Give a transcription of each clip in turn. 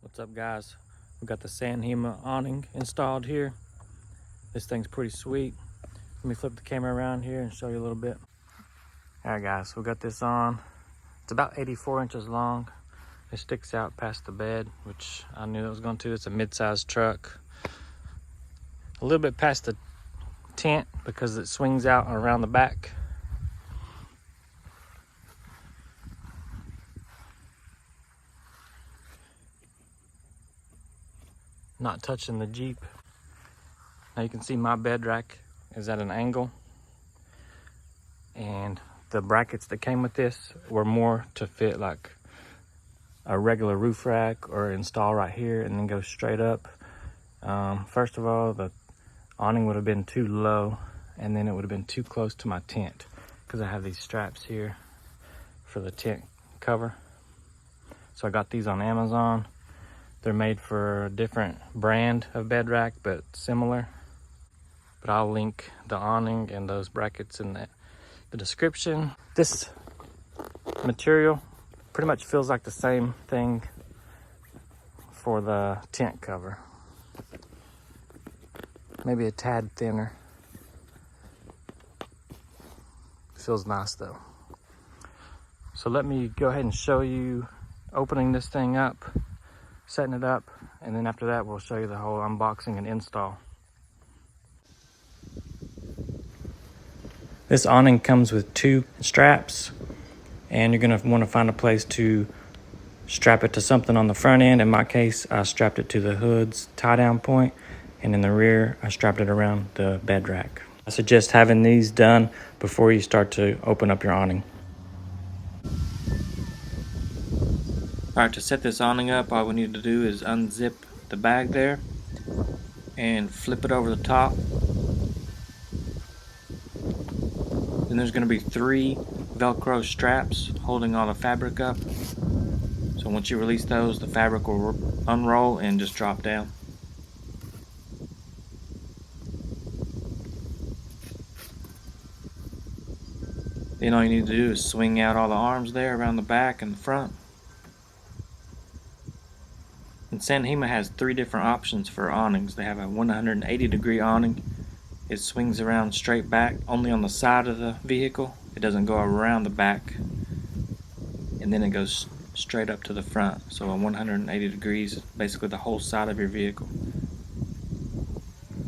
What's up, guys? We got the Hima awning installed here. This thing's pretty sweet. Let me flip the camera around here and show you a little bit. All right, guys, we got this on. It's about 84 inches long. It sticks out past the bed, which I knew it was going to. It's a mid-sized truck. A little bit past the tent because it swings out around the back. Not touching the Jeep. Now you can see my bed rack is at an angle, and the brackets that came with this were more to fit like a regular roof rack or install right here and then go straight up. First of all, the awning would have been too low, and then it would have been too close to my tent because I have these straps here for the tent cover. So I got these on Amazon. They're made for a different brand of bed rack, but similar. But I'll link the awning and those brackets in the description. This material pretty much feels like the same thing for the tent cover. Maybe a tad thinner. Feels nice though. So let me go ahead and show you opening this thing up, setting it up, and then after that we'll show you the whole unboxing and install. This awning comes with 2 straps, and you're going to want to find a place to strap it to something on the front end. In my case, I strapped it to the hood's tie-down point, and in the rear I strapped it around the bed rack. I suggest having these done before you start to open up your awning. Alright, to set this awning up, all we need to do is unzip the bag there and flip it over the top. Then there's going to be 3 Velcro straps holding all the fabric up. So once you release those, the fabric will unroll and just drop down. Then all you need to do is swing out all the arms there around the back and the front. And Hima has 3 different options for awnings. They have a 180-degree awning. It swings around straight back only on the side of the vehicle. It doesn't go around the back. And then it goes straight up to the front. So a 180 degrees, basically the whole side of your vehicle.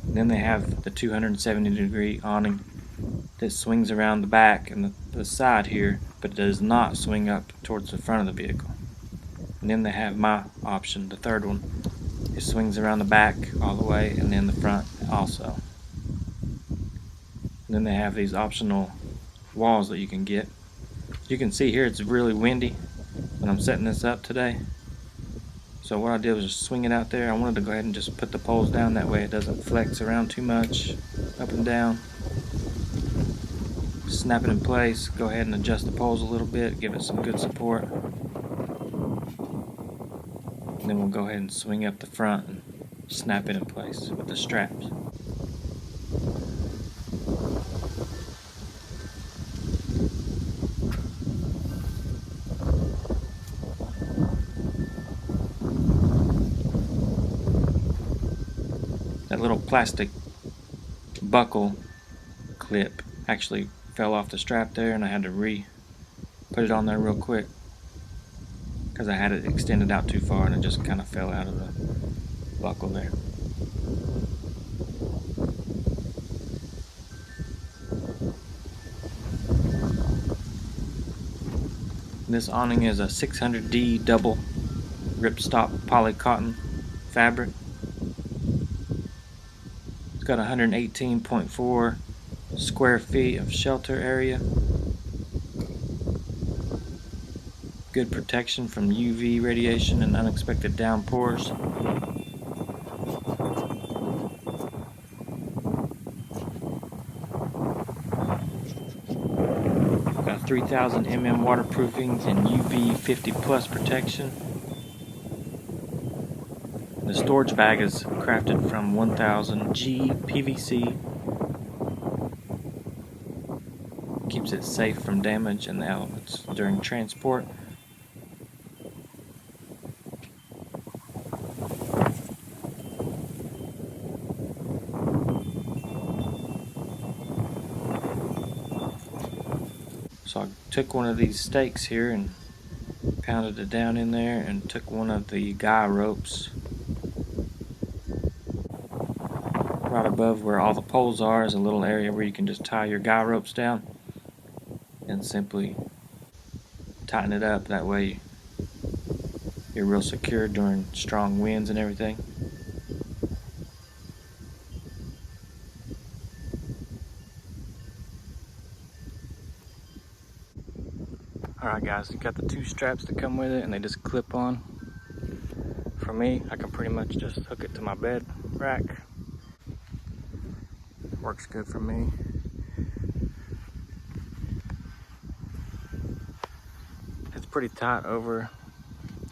And then they have the 270-degree awning that swings around the back and the side here, but it does not swing up towards the front of the vehicle. And then they have my option, the third one. It swings around the back all the way and then the front also. And then they have these optional walls that you can get. You can see here it's really windy when I'm setting this up today. So what I did was just swing it out there. I wanted to go ahead and just put the poles down, that way it doesn't flex around too much, up and down. Snap it in place, go ahead and adjust the poles a little bit, give it some good support. And then we'll go ahead and swing up the front and snap it in place with the straps. That little plastic buckle clip actually fell off the strap there, and I had to put it on there real quick because I had it extended out too far and it just kind of fell out of the buckle there. This awning is a 600D double Ripstop poly cotton fabric. It's got 118.4 square feet of shelter area. Good protection from UV radiation and unexpected downpours. Got 3000 mm waterproofing and UV 50+ protection. The storage bag is crafted from 1000 G PVC. Keeps it safe from damage and the elements during transport. So I took one of these stakes here and pounded it down in there, and took one of the guy ropes right above where all the poles are is a little area where you can just tie your guy ropes down and simply tighten it up. That way you're real secure during strong winds and everything. Alright guys, you got the 2 straps that come with it, and they just clip on. For me, I can pretty much just hook it to my bed rack. Works good for me. It's pretty tight over.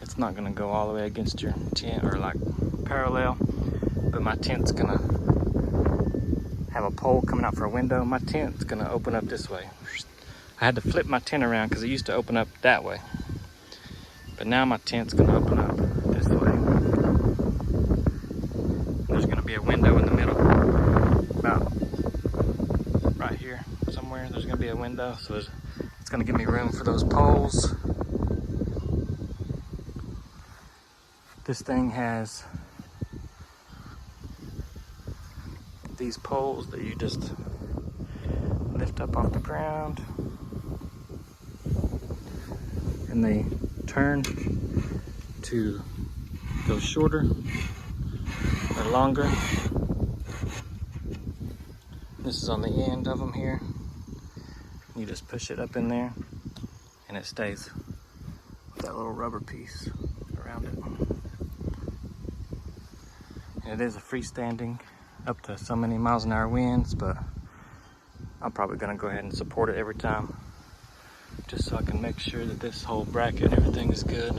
It's not gonna go all the way against your tent or like parallel, but my tent's gonna have a pole coming out for a window. My tent's gonna open up this way. I had to flip my tent around because it used to open up that way. But now my tent's gonna open up this way. There's gonna be a window in the middle, about right here somewhere. There's gonna be a window, so it's gonna give me room for those poles. This thing has these poles that you just lift up off the ground, and they turn to go shorter or longer. This is on the end of them here. You just push it up in there and it stays with that little rubber piece around it. And it is a freestanding up to so many miles an hour winds, but I'm probably gonna go ahead and support it every time, just so I can make sure that this whole bracket and everything is good.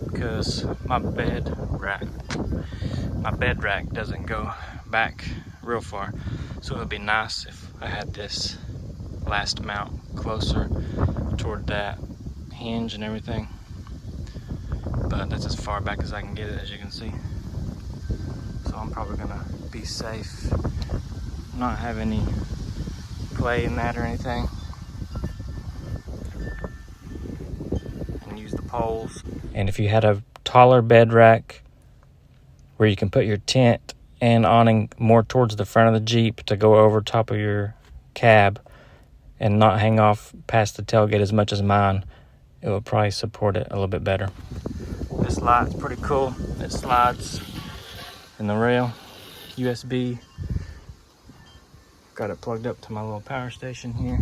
Because my bed rack doesn't go back real far, so it would be nice if I had this last mount closer toward that hinge and everything, but that's as far back as I can get it, as you can see. So I'm probably gonna be safe, not have any play in that or anything, and use the poles. And if you had a taller bed rack where you can put your tent and awning more towards the front of the Jeep to go over top of your cab and not hang off past the tailgate as much as mine, it will probably support it a little bit better. This light's pretty cool. It slides in the rail, USB. Got it plugged up to my little power station here.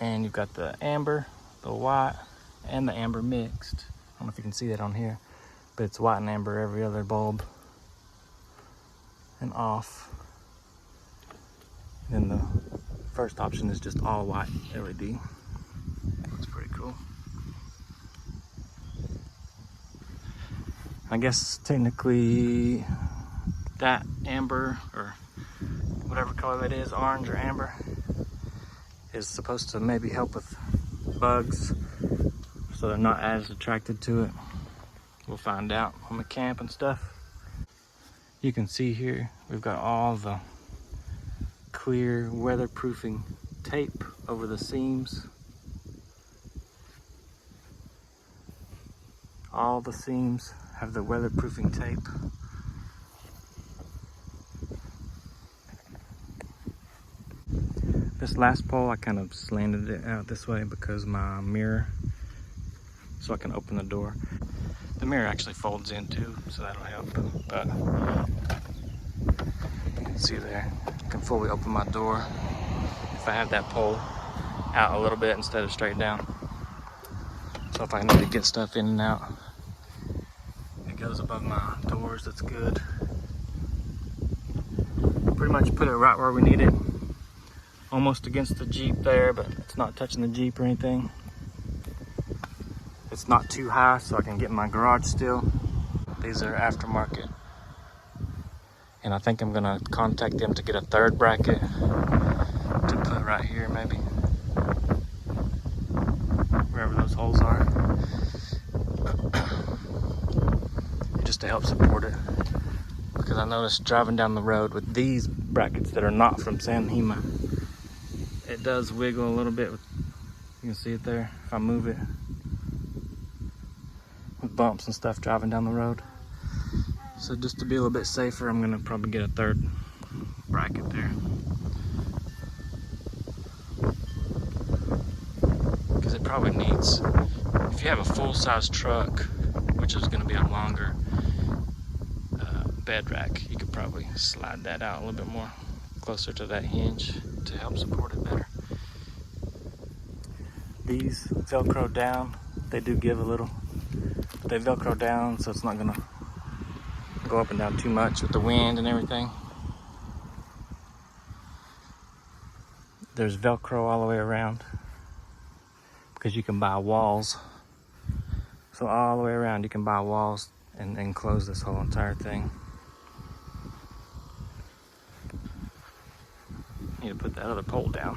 And you've got the amber, the white, and the amber mixed. I don't know if you can see that on here, but it's white and amber every other bulb and off. And then the first option is just all white LED. That's pretty cool. I guess technically that amber, or whatever color it is, orange or amber, is supposed to maybe help with bugs, so they're not as attracted to it. We'll find out on the camp and stuff. You can see here we've got all the clear weatherproofing tape over the seams. All the seams have the weatherproofing tape. This last pole, I kind of slanted it out this way because my mirror, so I can open the door. The mirror actually folds in too, so that'll help. But you can see there, I can fully open my door if I have that pole out a little bit instead of straight down. So if I need to get stuff in and out, it goes above my doors. That's good. Pretty much put it right where we need it, almost against the Jeep there, but it's not touching the Jeep or anything. It's not too high, so I can get in my garage still. These are aftermarket, and I think I'm gonna contact them to get a third bracket to put right here, maybe wherever those holes are, just to help support it. Because I noticed driving down the road with these brackets that are not from San Hima, it does wiggle a little bit. You can see it there if I move it. With bumps and stuff driving down the road. So just to be a little bit safer, I'm gonna probably get a third bracket there. Because it probably needs, if you have a full-size truck, which is gonna be a longer bed rack, you could probably slide that out a little bit more closer to that hinge to help support it better. These Velcro down, they do give a little, but they Velcro down so it's not gonna go up and down too much with the wind and everything. There's Velcro all the way around because you can buy walls. So all the way around you can buy walls and enclose this whole entire thing. Need to put that other pole down.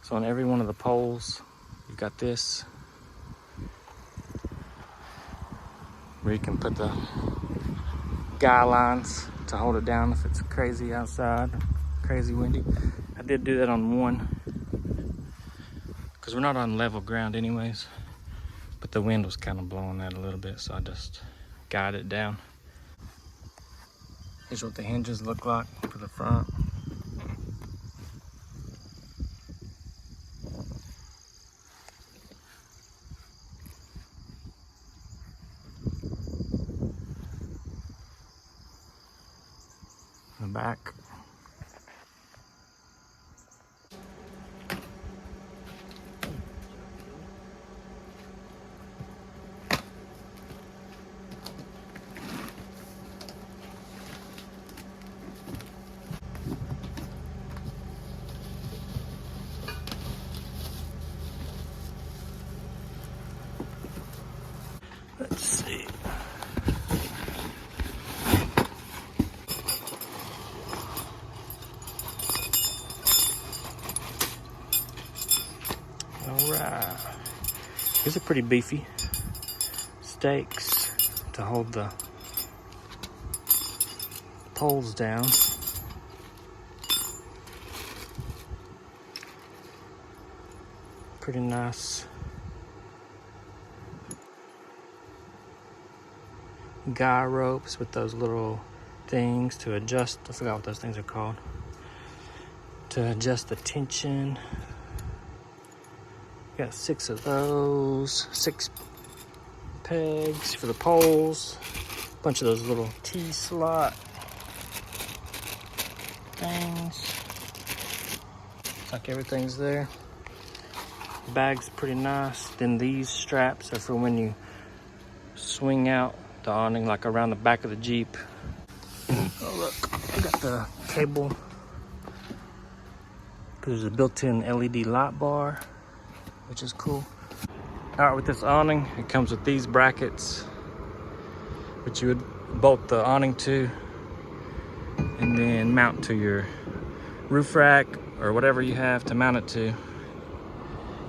So on every one of the poles, you've got this where you can put the guy lines to hold it down if it's crazy outside, crazy windy. I did do that on one because we're not on level ground anyways, but the wind was kind of blowing that a little bit, so I just guided it down. Here's what the hinges look like for the front. The back. Let's see. All right. These are pretty beefy stakes to hold the poles down. Pretty nice. Guy ropes with those little things to adjust. I forgot what those things are called. To adjust the tension. Got 6 of those, 6 pegs for the poles, a bunch of those little T-slot things. Looks like everything's there. The bag's pretty nice. Then these straps are for when you swing out the awning, like around the back of the Jeep. Oh look, we got the cable. There's a built-in LED light bar, which is cool. All right, with this awning, it comes with these brackets, which you would bolt the awning to and then mount to your roof rack or whatever you have to mount it to.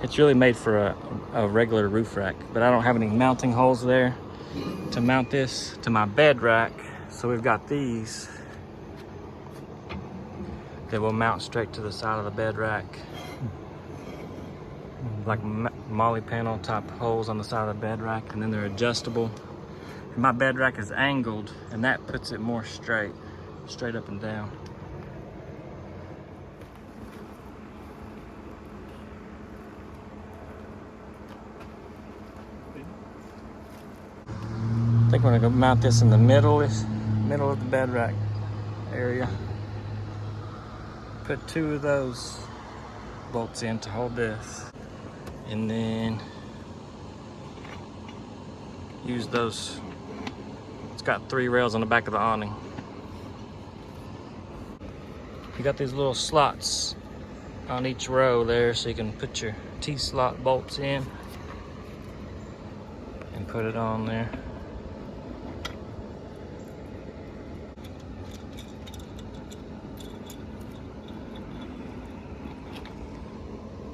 It's really made for a regular roof rack, but I don't have any mounting holes there to mount this to my bed rack. So we've got these that will mount straight to the side of the bed rack. Like molly panel type holes on the side of the bed rack, and then they're adjustable. And my bed rack is angled, and that puts it more straight up and down. I think we're gonna go mount this in the middle of the bed rack area. Put 2 of those bolts in to hold this. And then use those. It's got 3 rails on the back of the awning. You got these little slots on each row there, so you can put your T-slot bolts in and put it on there.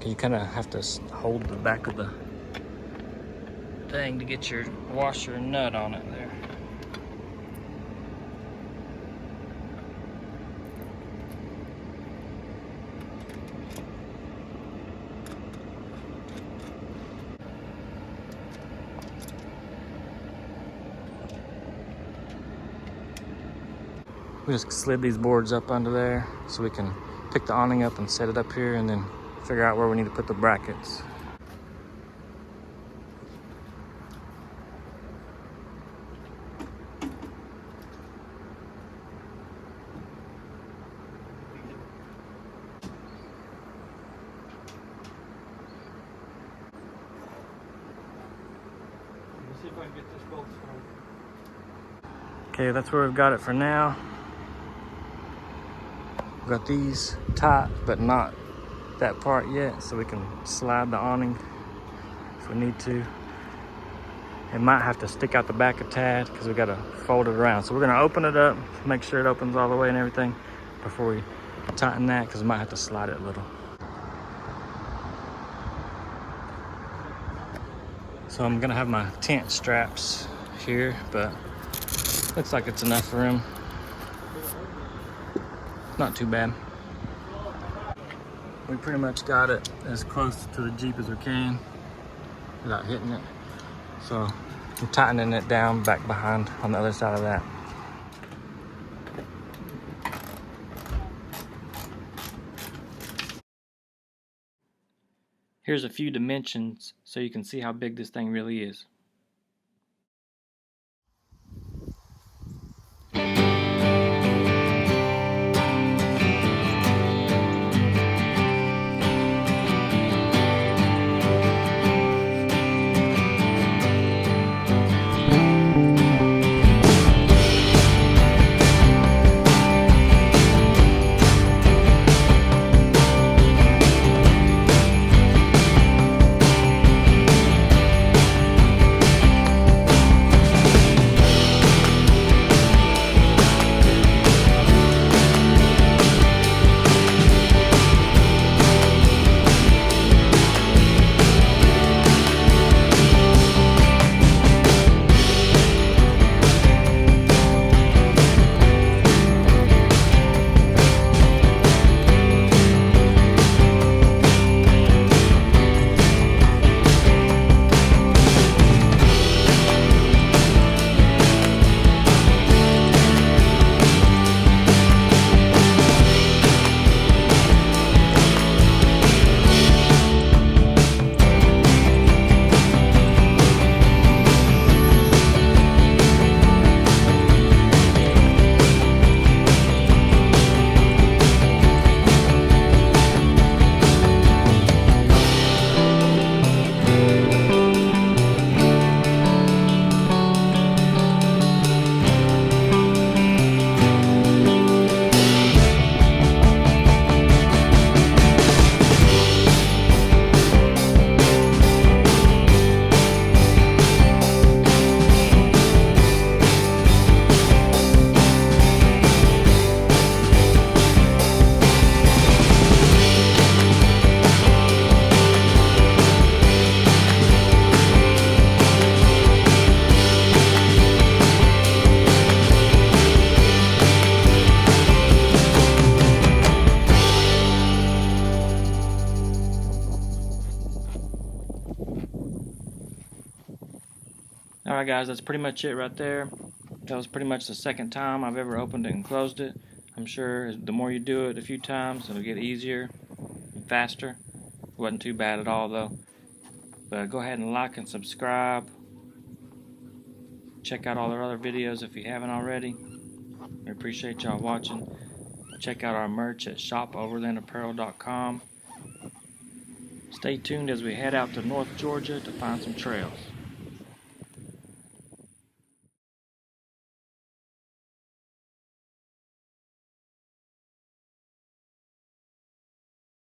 You kind of have to hold the back of the thing to get your washer and nut on it there. We just slid these boards up under there so we can pick the awning up and set it up here and then figure out where we need to put the brackets. Let's see if I can get this bolt started. Okay, that's where we've got it for now. We've got these tight, but not that part yet, so we can slide the awning if we need to. It might have to stick out the back a tad because we got to fold it around. So we're going to open it up, make sure it opens all the way and everything before we tighten that, because we might have to slide it a little. So I'm going to have my tent straps here, but looks like it's enough for him. Not too bad. We pretty much got it as close to the Jeep as we can without hitting it. So I'm tightening it down back behind on the other side of that. Here's a few dimensions so you can see how big this thing really is. Alright guys, that's pretty much it right there. That was pretty much the second time I've ever opened it and closed it. I'm sure the more you do it a few times, it'll get easier and faster. It wasn't too bad at all though. But go ahead and like and subscribe. Check out all our other videos if you haven't already. We appreciate y'all watching. Check out our merch at shopoverlandapparel.com. Stay tuned as we head out to North Georgia to find some trails.